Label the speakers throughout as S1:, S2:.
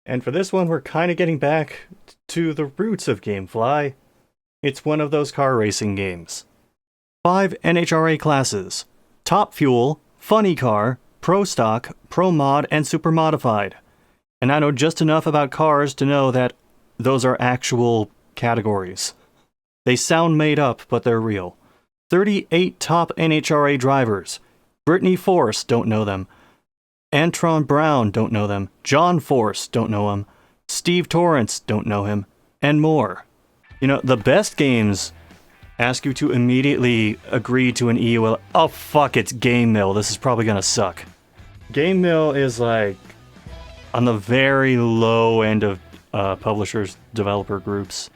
S1: And for this one, we're kind of getting back to the roots of GameFly. It's one of those car racing games. 5 NHRA classes: Top Fuel, Funny Car, Pro Stock, Pro Mod, and Super Modified. And I know just enough about cars to know that those are actual categories. They sound made up, but they're real. 38 top NHRA drivers. Brittany Force, don't know them. Antron Brown, don't know them. John Force, don't know him. Steve Torrance, don't know him. And more. You know, the best games ask you to immediately agree to an EUL. Oh fuck, it's Game Mill. This is probably gonna suck. Game Mill is like on the very low end of publishers, developer groups.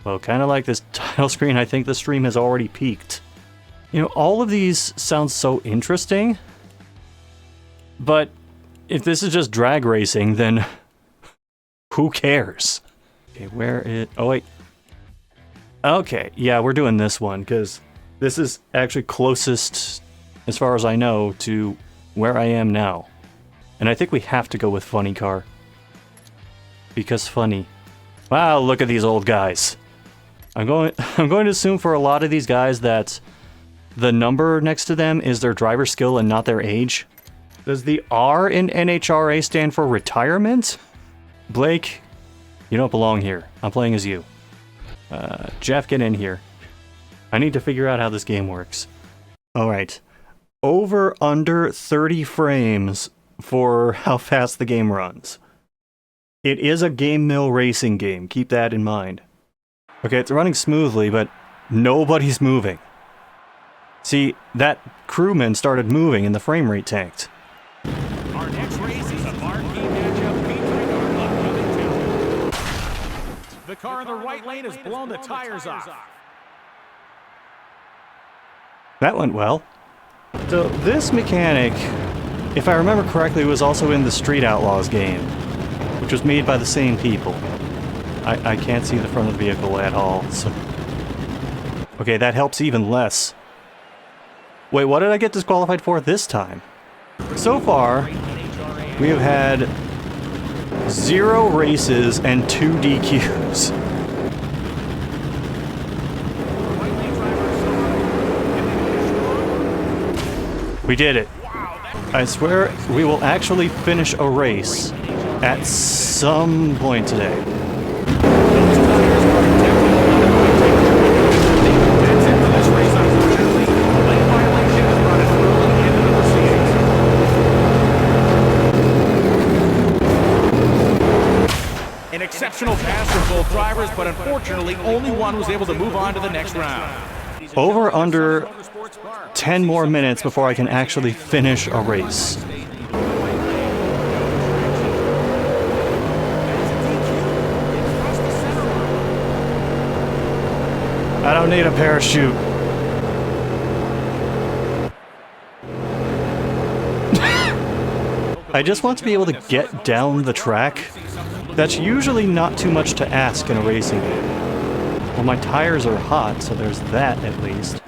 S1: Well, kind of like this title screen, I think the stream has already peaked. You know, all of these sound so interesting, but if this is just drag racing, then who cares? Okay, where is... Oh, wait. Okay, yeah, we're doing this one, because this is actually closest, as far as I know, to where I am now. And I think we have to go with Funny Car. Because funny. Wow, look at these old guys. I'm going to assume for a lot of these guys that the number next to them is their driver skill and not their age. Does the R in NHRA stand for retirement? Blake, you don't belong here. I'm playing as you. Jeff, get in here. I need to figure out how this game works. Alright. Over under 30 frames for how fast the game runs. It is a Game Mill racing game. Keep that in mind. Okay, it's running smoothly, but nobody's moving. See, that crewman started moving and the frame rate tanked.
S2: Our next race is a marquee matchup featuring our upcoming talent. The car in the right lane has blown the tires off.
S1: That went well. So this mechanic, if I remember correctly, was also in the Street Outlaws game, which was made by the same people. I can't see the front of the vehicle at all, so... Okay, that helps even less. Wait, what did I get disqualified for this time? So far, we have had 0 races and 2 DQs. We did it. I swear we will actually finish a race at some point today.
S2: An exceptional pass from both drivers, but unfortunately only one was able to move on to the next round.
S1: Over under 10 more minutes before I can actually finish a race. I don't need a parachute. I just want to be able to get down the track. That's usually not too much to ask in a racing game. Well, my tires are hot, so there's that at least.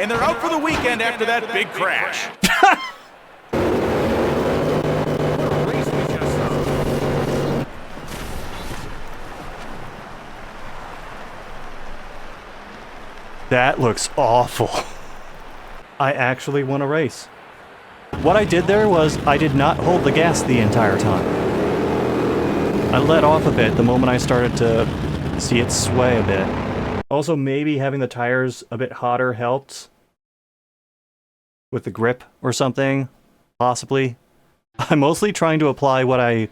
S2: And they're out for the weekend after that big crash.
S1: That looks awful. I actually won a race. What I did there was I did not hold the gas the entire time. I let off a bit the moment I started to see it sway a bit. Also, maybe having the tires a bit hotter helped with the grip or something, possibly. I'm mostly trying to apply what I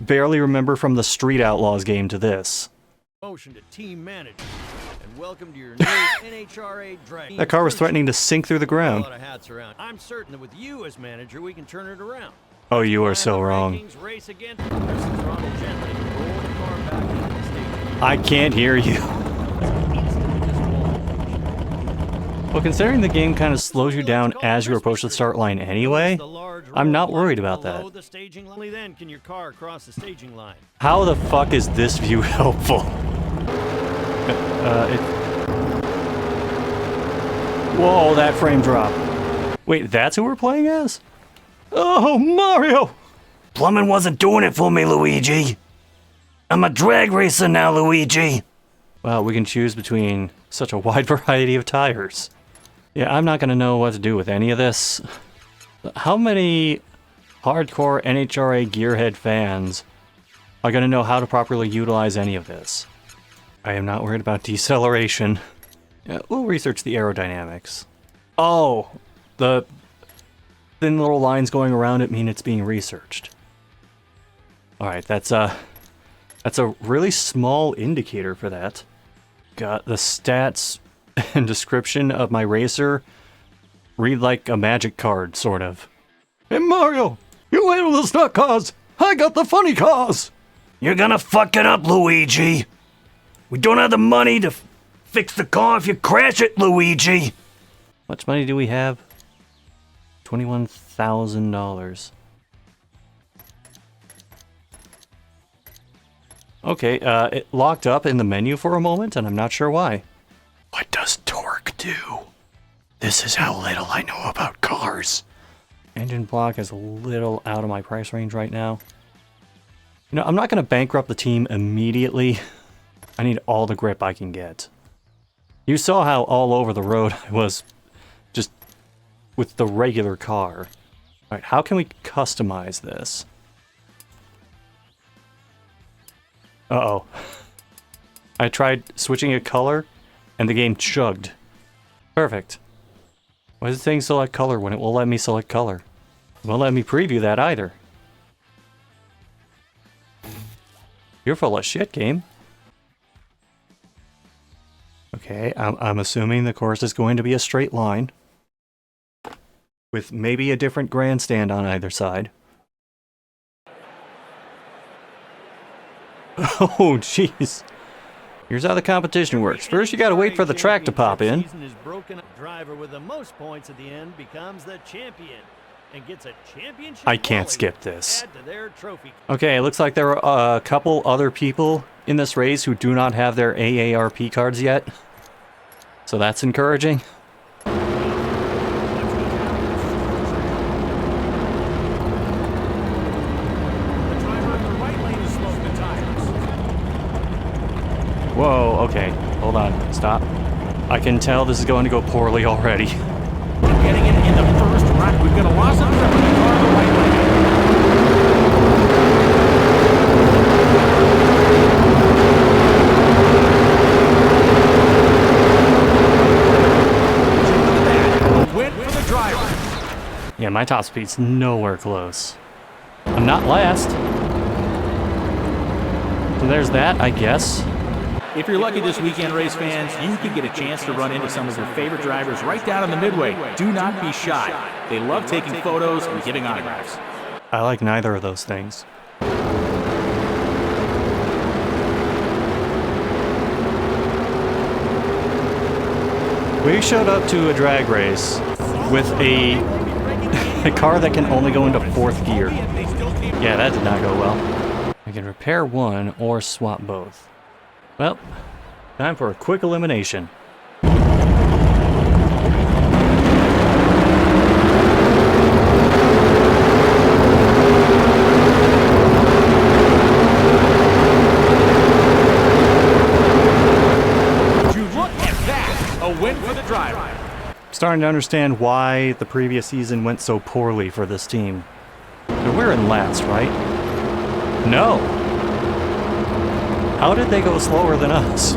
S1: barely remember from the Street Outlaws game to this.
S3: Motion to team manager, and welcome to your new NHRA drag.
S1: That car was threatening to sink through the ground.
S3: A lot of hats around. I'm certain that with you as manager, we can turn it around.
S1: Oh, you are so wrong.
S3: Race again. Throttle gently. Roll the car back into the stage.
S1: I can't hear you. Well, considering the game kind of slows you down as you approach the start line anyway, I'm not worried about that.
S3: The staging line. Only then can your car cross the staging line.
S1: How the fuck is this view helpful? Whoa, that frame drop. Wait, that's who we're playing as? Oh, Mario! Plumbing wasn't doing it for me, Luigi. I'm a drag racer now, Luigi. Well, we can choose between such a wide variety of tires. Yeah, I'm not going to know what to do with any of this. How many hardcore NHRA gearhead fans are going to know how to properly utilize any of this? I am not worried about deceleration. Yeah, we'll research the aerodynamics. Oh, the thin little lines going around it mean it's being researched. Alright, that's a really small indicator for that. Got the stats and description of my racer read like a magic card, sort of. Hey Mario, you handle the stunt cars. I got the funny cars. You're gonna fuck it up, Luigi. We don't have the money to fix the car if you crash it, Luigi. How much money do we have? $21,000. Okay, it locked up in the menu for a moment, and I'm not sure why. What does torque do? This is how little I know about cars. Engine block is a little out of my price range right now. You know, I'm not going to bankrupt the team immediately. I need all the grip I can get. You saw how all over the road I was just with the regular car. Alright, how can we customize this? Uh-oh. I tried switching a color, and the game chugged. Perfect. Why is it saying select color when it won't let me select color? It won't let me preview that either. You're full of shit, game. Okay, I'm assuming the course is going to be a straight line. With maybe a different grandstand on either side. Oh, jeez. Here's how the competition works. First, you gotta wait for the track to pop in.
S3: Driver with the most points at the end becomes the champion and gets a championship.
S1: I can't skip this.
S3: Add to their trophy.
S1: Okay, it looks like there are a couple other people in this race who do not have their AARP cards yet. So that's encouraging. Whoa, okay. Hold on. Stop. I can tell this is going to go poorly already.
S2: Getting it in the first round. We've got a loss of grip on the car on the right lane. Win for the driver.
S1: Yeah, my top speed's nowhere close. I'm not last. So there's that, I guess.
S2: If you're lucky this weekend, race fans, you can get a chance to run into some of your favorite drivers right down in the midway. Do not be shy. They love taking photos and giving autographs.
S1: I like neither of those things. We showed up to a drag race with a car that can only go into fourth gear. Yeah, that did not go well. I can repair one or swap both. Well, time for a quick elimination.
S2: A win for the driver.
S1: Starting to understand why the previous season went so poorly for this team. We're in last, right? No. How did they go slower than us?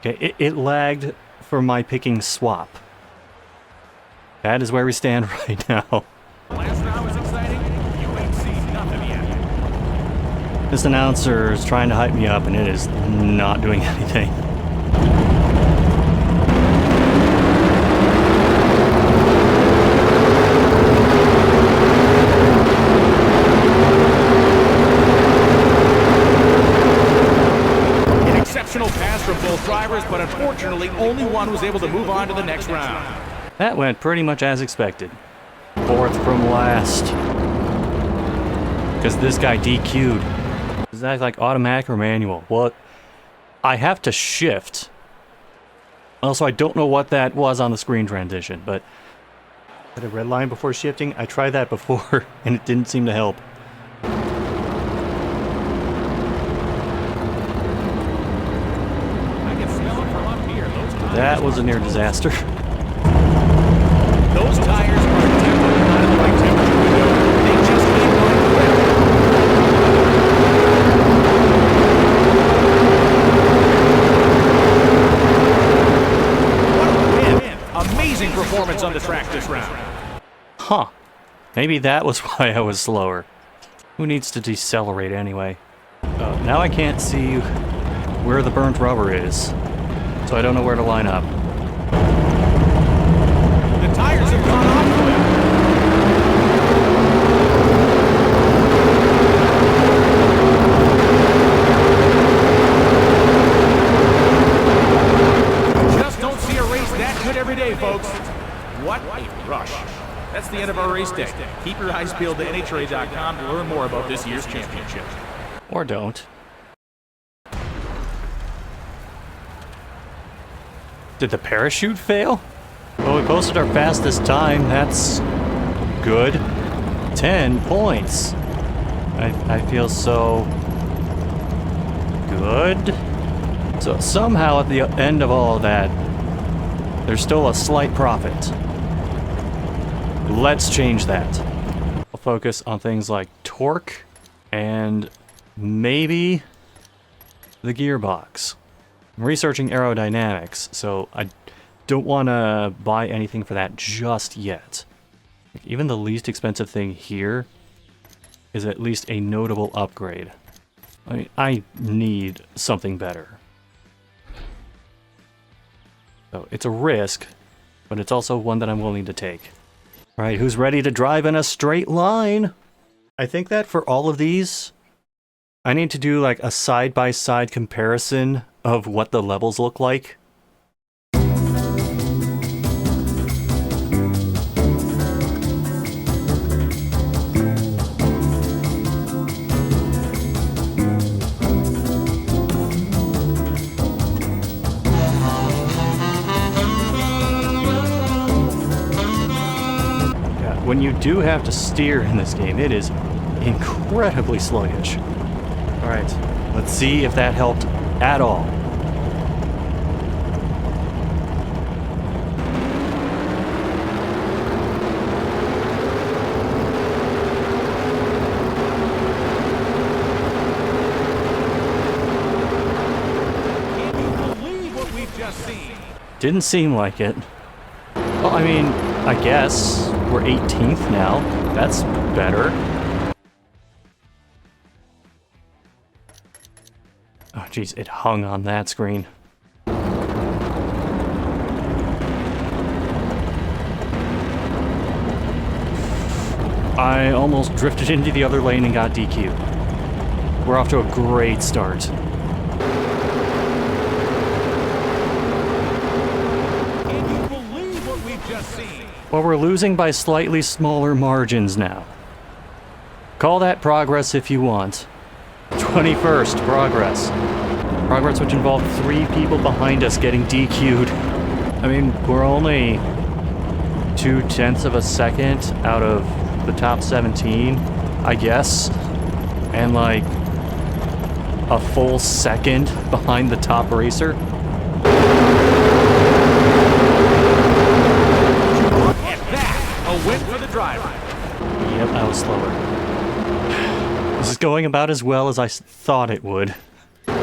S1: Okay, it lagged for my picking swap. That is where we stand right now.
S2: Last round was exciting. You ain't seen nothing yet.
S1: This announcer is trying to hype me up and it is not doing anything.
S2: An exceptional pass from both drivers, but unfortunately only one was able to move on to the next round.
S1: That went pretty much as expected. Fourth from last. Because this guy DQ'd. Is that like automatic or manual? Well, I have to shift. Also, I don't know what that was on the screen transition, but Hit a red line before shifting. I tried that before, and it didn't seem to help.
S2: I can smell it from up here.
S1: That was a near disaster.
S2: Those tires are definitely not in the right temperature window. They just keep going quick. What a win! Amazing performance on the track this round.
S1: Huh. Maybe that was why I was slower. Who needs to decelerate anyway? Now I can't see where the burnt rubber is, so I don't know where to line up.
S2: The tires have gone off the wheel. Just don't see a race that good every day, folks. What a rush. That's the end of our race day. Keep your eyes peeled to NHRA.com to learn more about this year's championship.
S1: Or don't. Did the parachute fail? Well, we posted our fastest time. That's good. 10 points. I feel so good. So somehow at the end of all of that, there's still a slight profit. Let's change that. I'll focus on things like torque and maybe the gearbox. I'm researching aerodynamics, so I don't want to buy anything for that just yet. Even the least expensive thing here is at least a notable upgrade. I mean, I need something better. So it's a risk, but it's also one that I'm willing to take. All right, who's ready to drive in a straight line? I think that for all of these, I need to do like a side-by-side comparison of what the levels look like. When you do have to steer in this game, it is incredibly sluggish. Alright, let's see if that helped at all.
S2: Can you believe what we've just seen?
S1: Didn't seem like it. Well, I mean, I guess we're 18th now. That's better. Oh, jeez, it hung on that screen. I almost drifted into the other lane and got DQ'd. We're off to a great start.
S2: Can you believe what we've just seen?
S1: Well, we're losing by slightly smaller margins now. Call that progress if you want. 21st, progress. Progress which involved 3 people behind us getting DQ'd. I mean, we're only 0.2 of a second out of the top 17, I guess. And like a full second behind the top racer.
S2: A win for the driver.
S1: Yep, I was slower. This is going about as well as I thought it would. Yeah,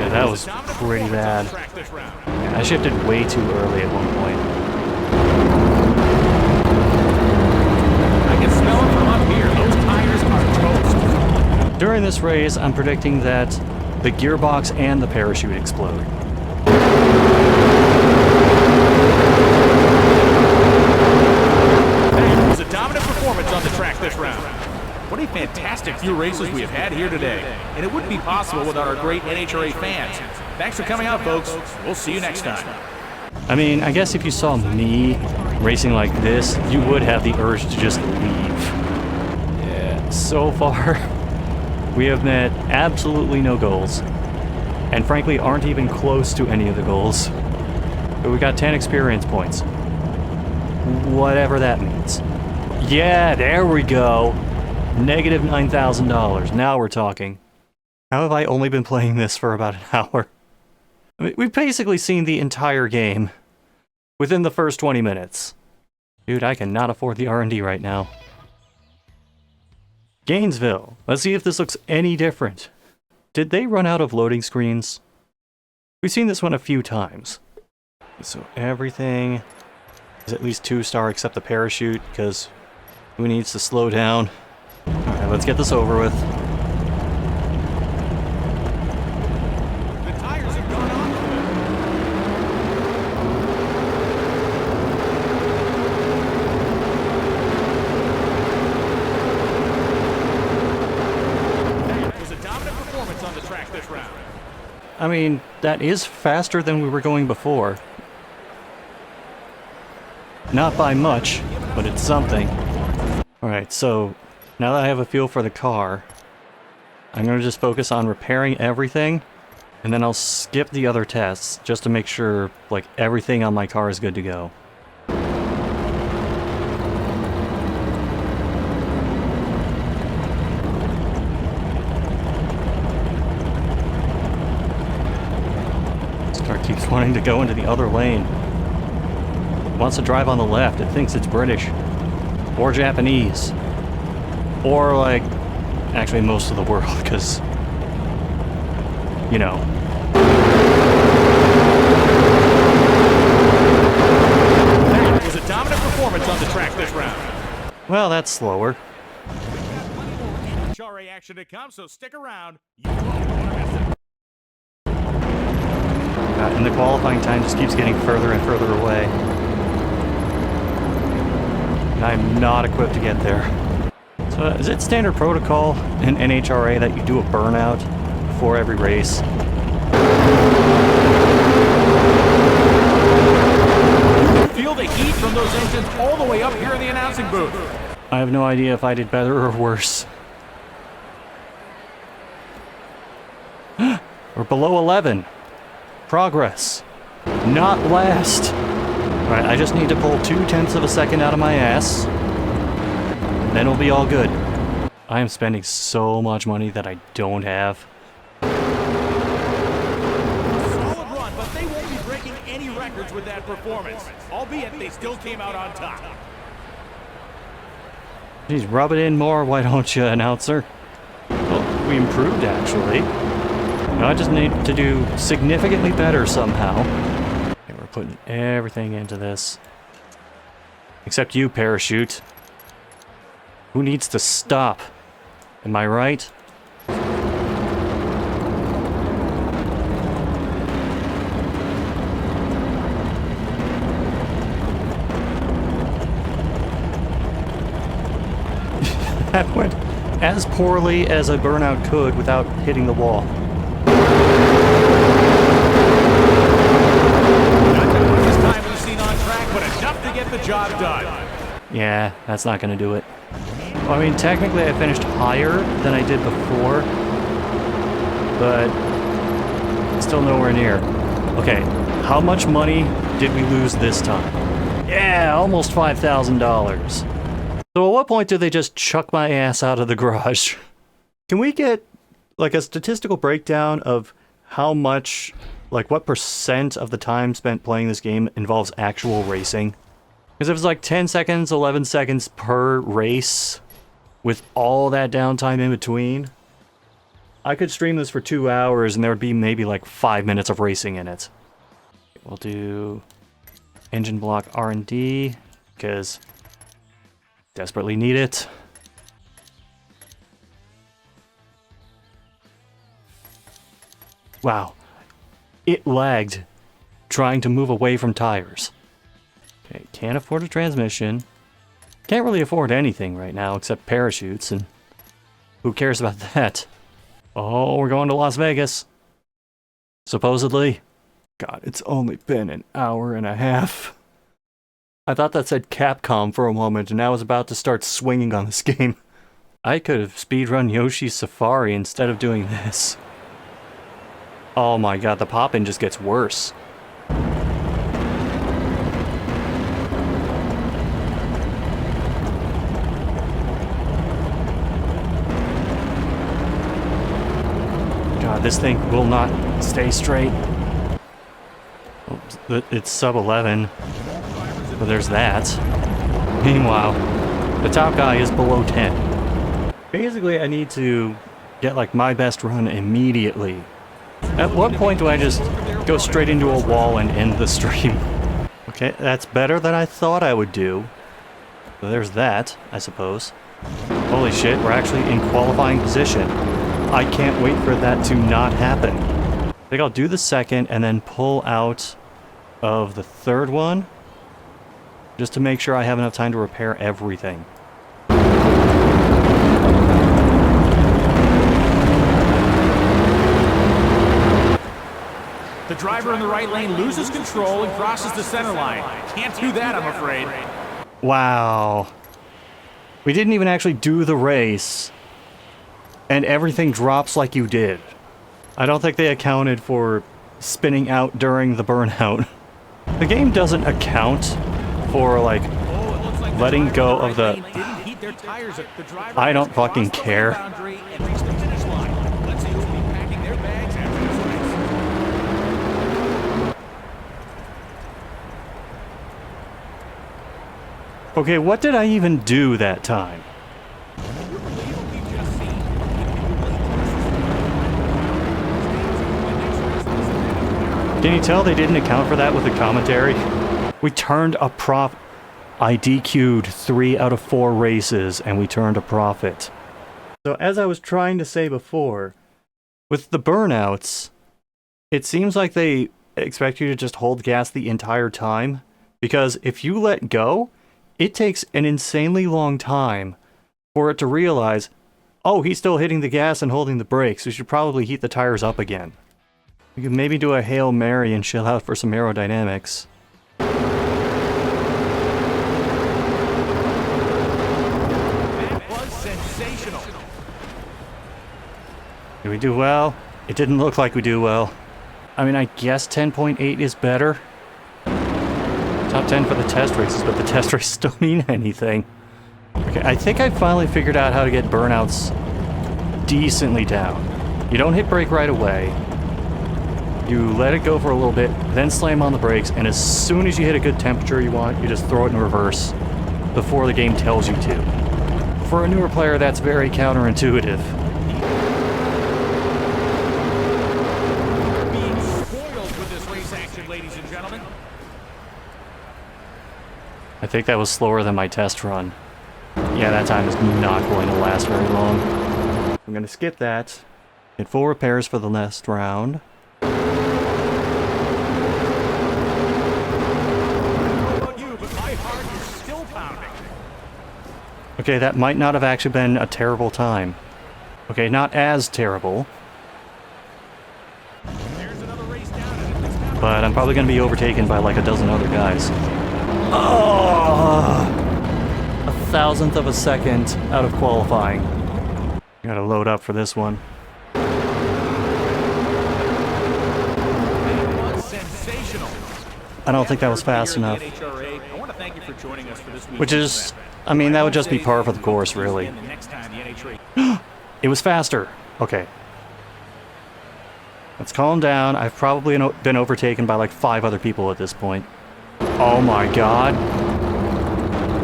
S1: that was pretty bad. I shifted way too early at one point.
S2: I can smell it from up here. Those tires are toast.
S1: During this race, I'm predicting that the gearbox and the parachute explode.
S2: Dominant performance on the track this round. What a fantastic few races we have had here today. And it wouldn't be possible without our great NHRA fans. Thanks for coming out, folks. We'll see you next time.
S1: I mean, I guess if you saw me racing like this, you would have the urge to just leave. Yeah, so far, we have met absolutely no goals. And frankly, aren't even close to any of the goals. But we got 10 experience points. Whatever that means. Yeah, there we go. Negative $9,000. Now we're talking. How have I only been playing this for about an hour? I mean, we've basically seen the entire game within the first 20 minutes. Dude, I cannot afford the R&D right now. Gainesville. Let's see if this looks any different. Did they run out of loading screens? We've seen this one a few times. So everything is at least 2-star except the parachute, because who needs to slow down? Alright, let's get this over with.
S2: The tires have gone on. That was a dominant performance on the track this round.
S1: I mean, that is faster than we were going before. Not by much, but it's something. Alright, so now that I have a feel for the car, I'm going to just focus on repairing everything, and then I'll skip the other tests just to make sure, like, everything on my car is good to go. This car keeps wanting to go into the other lane. It wants to drive on the left. It thinks it's British. Or Japanese. Or, like, actually most of the world, because, you know.
S2: That was a dominant performance on the track this round.
S1: Well, that's slower.
S2: NHRA action to come, so stick around. You won't want to miss it.
S1: And the qualifying time just keeps getting further and further away. And I'm not equipped to get there. So is it standard protocol in NHRA that you do a burnout before every race?
S2: Feel the heat from those engines all the way up here in the announcing booth.
S1: I have no idea if I did better or worse. We're below 11. Progress. Not last. Alright, I just need to pull 0.2 of a second out of my ass. Then it'll be all good. I am spending so much money that I don't have.
S2: Solid run, but they won't be breaking any records with that performance. Albeit they still came out on top.
S1: Geez, rub it in more, why don't you, announcer? Well, we improved, actually. Now I just need to do significantly better somehow. Okay, we're putting everything into this. Except you, parachute. Who needs to stop? Am I right? That went as poorly as a burnout could without hitting the wall.
S2: Not the quickest time we've seen on track, but enough to get the job done.
S1: Yeah, that's not gonna do it. Well, I mean, technically I finished higher than I did before, but still nowhere near. Okay, how much money did we lose this time? Yeah, almost $5,000. So at what point do they just chuck my ass out of the garage? Can we get, like, a statistical breakdown of how much, like, what percent of the time spent playing this game involves actual racing? Because if it's like 10 seconds, 11 seconds per race, with all that downtime in between, I could stream this for 2 hours and there would be maybe like 5 minutes of racing in it. We'll do engine block R&D, because desperately need it. Wow. It lagged trying to move away from tires. Okay, can't afford a transmission. Can't really afford anything right now except parachutes, and who cares about that? Oh, we're going to Las Vegas. Supposedly. God, it's only been an hour and a half. I thought that said Capcom for a moment, and I was about to start swinging on this game. I could have speedrun Yoshi's Safari instead of doing this. Oh my god, the pop-in just gets worse. this thing will not stay straight. Oh, it's sub 11. But there's that. Meanwhile, the top guy is below 10. Basically, I need to get like my best run immediately. At what point do I just go straight into a wall and end the stream? Okay, that's better than I thought I would do. So there's that, I suppose. Holy shit, we're actually in qualifying position. I can't wait for that to not happen. I think I'll do the second and then pull out of the third one, just to make sure I have enough time to repair everything.
S2: The driver in the right lane loses control and crosses the center line. Can't do that, I'm afraid.
S1: Wow. We didn't even actually do the race, and everything drops like you did. I don't think they accounted for spinning out during the burnout. The game doesn't account for, like, letting go of the... I don't fucking care. Okay, what did I even do that time? Can you tell they didn't account for that with the commentary? We turned a profit. I DQ'd 3 out of 4 races and we turned a profit. So as I was trying to say before, with the burnouts, it seems like they expect you to just hold gas the entire time. Because if you let go, it takes an insanely long time for it to realize, oh, he's still hitting the gas and holding the brakes. We should probably heat the tires up again. We could maybe do a Hail Mary and chill out for some aerodynamics.
S2: That was sensational.
S1: Did we do well? It didn't look like we do well. I mean, I guess 10.8 is better. Top 10 for the test races, but the test races don't mean anything. Okay, I think I finally figured out how to get burnouts decently down. You don't hit brake right away. You let it go for a little bit, then slam on the brakes, and as soon as you hit a good temperature you want, you just throw it in reverse before the game tells you to. For a newer player, that's very counterintuitive.
S2: Being spoiled with this race action, ladies and gentlemen.
S1: I think that was slower than my test run. Yeah, that time is not going to last very long. I'm going to skip that. Get full repairs for the last round. Okay, that might not have actually been a terrible time. Okay, not as terrible. But I'm probably going to be overtaken by like a dozen other guys. Oh! 1,000th of a second out of qualifying. Gotta load up for this one. I don't think that was fast enough. Which is, I mean, that would just be par for the course, really. It was faster. Okay. Let's calm down. I've probably been overtaken by like 5 other people at this point. Oh my god.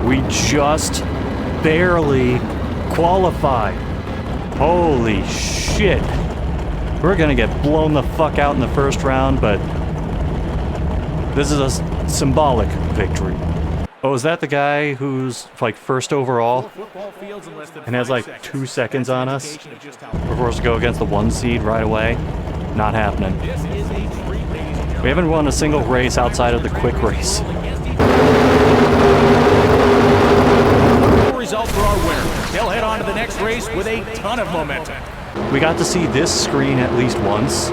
S1: We just barely qualified. Holy shit. We're gonna get blown the fuck out in the first round, but this is a superior victory. Oh, is that the guy who's like first overall and has like 2 seconds on us? We're forced to go against the 1 seed right away? Not happening. We haven't won a single race outside of the quick race.
S2: Result for our winner. They'll head on to the next race with a ton of momentum.
S1: We got to see this screen at least once.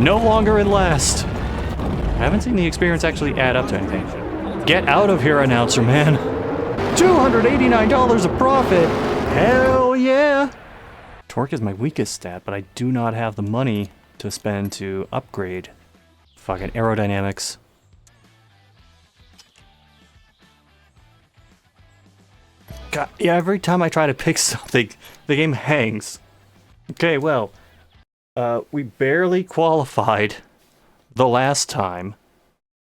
S1: No longer in last. I haven't seen the experience actually add up to anything. Get out of here, announcer man. $289 of profit. Hell yeah. Torque is my weakest stat, but I do not have the money to spend to upgrade. Fucking aerodynamics. God, yeah, every time I try to pick something, the game hangs. Okay, well, We barely qualified the last time.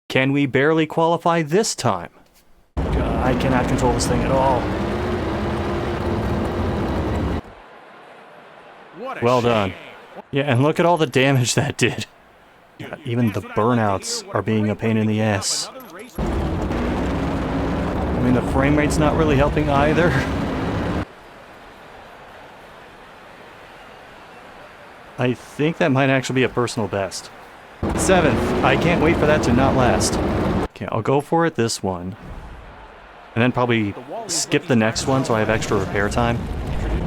S1: Can we barely qualify this time? I cannot control this thing at all. Well done. Yeah, and look at all the damage that did. God, even the burnouts are being a pain in the ass. I mean, the frame rate's not really helping either. I think that might actually be a personal best. 7th. I can't wait for that to not last. Okay, I'll go for it this one. And then probably skip the next one so I have extra repair time.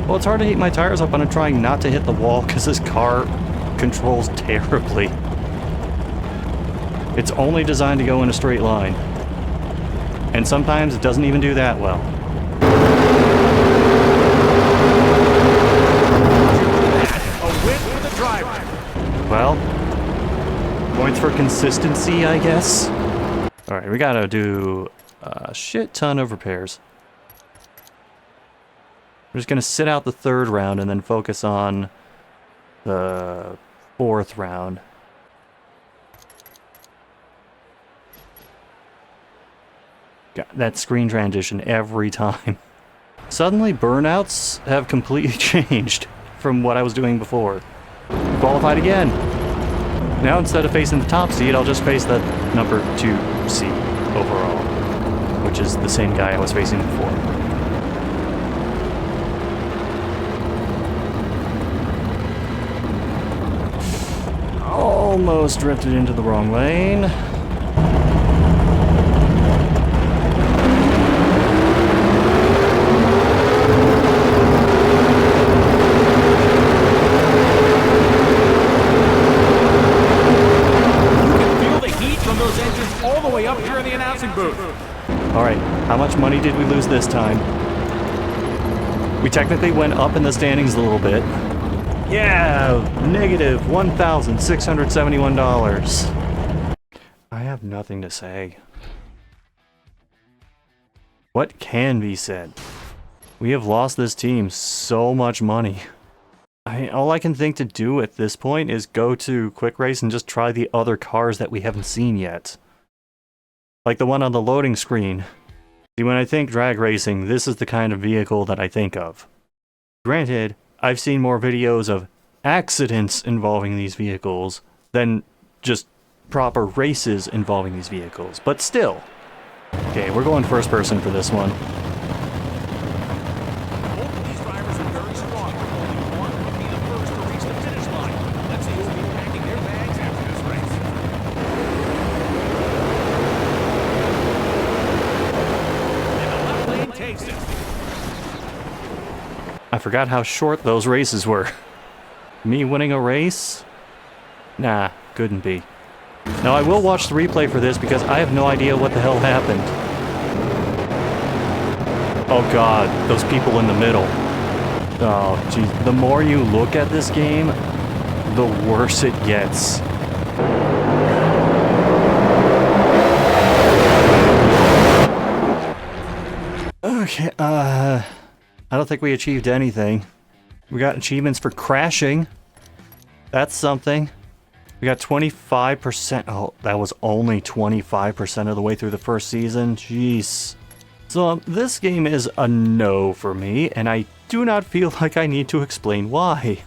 S1: Well, it's hard to heat my tires up when I'm trying not to hit the wall because this car controls terribly. It's only designed to go in a straight line. And sometimes it doesn't even do that well.
S2: A win for the driver.
S1: Well, points for consistency, I guess. Alright, we gotta do a shit ton of repairs. We're just gonna sit out the 3rd round and then focus on the 4th round. God, that screen transition every time. Suddenly, burnouts have completely changed from what I was doing before. Qualified again. Now instead of facing the top seed, I'll just face the number 2 seed overall, which is the same guy I was facing before. Almost drifted into the wrong lane. Alright, how much money did we lose this time? We technically went up in the standings a little bit. Yeah! Negative $1,671. I have nothing to say. What can be said? We have lost this team so much money. All I can think to do at this point is go to Quick Race and just try the other cars that we haven't seen yet. Like the one on the loading screen. See, when I think drag racing, this is the kind of vehicle that I think of. Granted, I've seen more videos of accidents involving these vehicles than just proper races involving these vehicles, but still. Okay, we're going first person for this one.
S2: Both of these drivers are very strong, but only one will be the first to reach the finish line. Let's see who will be packing their bags after this race. And the left lane takes it.
S1: I forgot how short those races were. Me winning a race? Nah, couldn't be. Now I will watch the replay for this because I have no idea what the hell happened. Oh god, those people in the middle. Oh geez, the more you look at this game, the worse it gets. Okay, I don't think we achieved anything. We got achievements for crashing. That's something. We got 25%. Oh, that was only 25% of the way through the first season. Jeez. So this game is a no for me, and I do not feel like I need to explain why.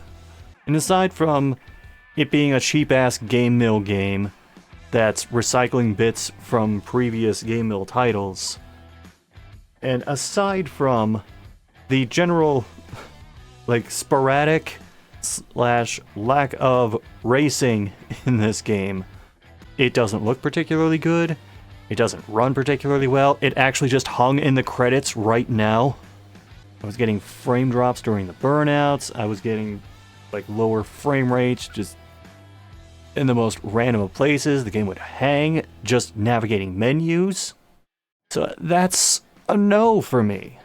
S1: And aside from it being a cheap-ass Game Mill game that's recycling bits from previous Game Mill titles, and aside from the general, like, sporadic / lack of racing in this game, it doesn't look particularly good. It doesn't run particularly well. It actually just hung in the credits right now. I was getting frame drops during the burnouts. I was getting, like, lower frame rates just in the most random of places. The game would hang just navigating menus. So that's a no for me.